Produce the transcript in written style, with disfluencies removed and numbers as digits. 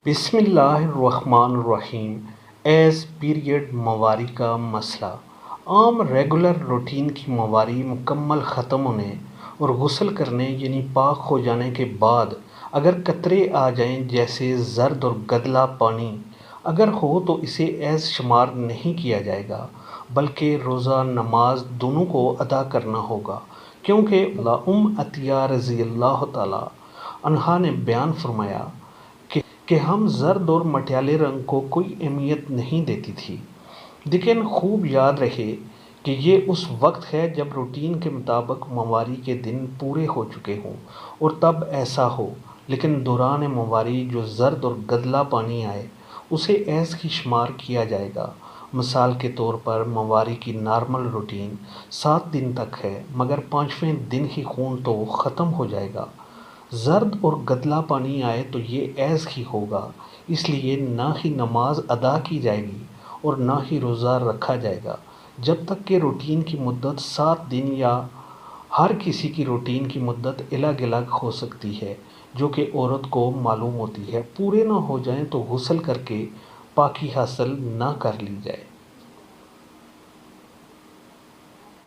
بسم اللہ الرحمن الرحیم۔ ایز پیریڈ مواری کا مسئلہ۔ عام ریگولر روٹین کی مواری مکمل ختم ہونے اور غسل کرنے یعنی پاک ہو جانے کے بعد اگر قطرے آ جائیں جیسے زرد اور گدلا پانی اگر ہو تو اسے ایز شمار نہیں کیا جائے گا، بلکہ روزہ نماز دونوں کو ادا کرنا ہوگا، کیونکہ عطیہ رضی اللہ تعالی عنہا نے بیان فرمایا کہ ہم زرد اور مٹیالے رنگ کو کوئی اہمیت نہیں دیتی تھی، لیکن خوب یاد رہے کہ یہ اس وقت ہے جب روٹین کے مطابق مواری کے دن پورے ہو چکے ہوں اور تب ایسا ہو، لیکن دوران مواری جو زرد اور گدلا پانی آئے اسے ایز کی شمار کیا جائے گا۔ مثال کے طور پر مواری کی نارمل روٹین 7 دن تک ہے، مگر 5ویں دن ہی خون تو ختم ہو جائے گا، زرد اور گدلا پانی آئے تو یہ ایز ہی ہوگا، اس لیے نہ ہی نماز ادا کی جائے گی اور نہ ہی روزہ رکھا جائے گا جب تک کہ روٹین کی مدت 7 دن یا ہر کسی کی روٹین کی مدت الگ الگ ہو سکتی ہے جو کہ عورت کو معلوم ہوتی ہے، پورے نہ ہو جائیں تو غسل کر کے پاکی حاصل نہ کر لی جائے۔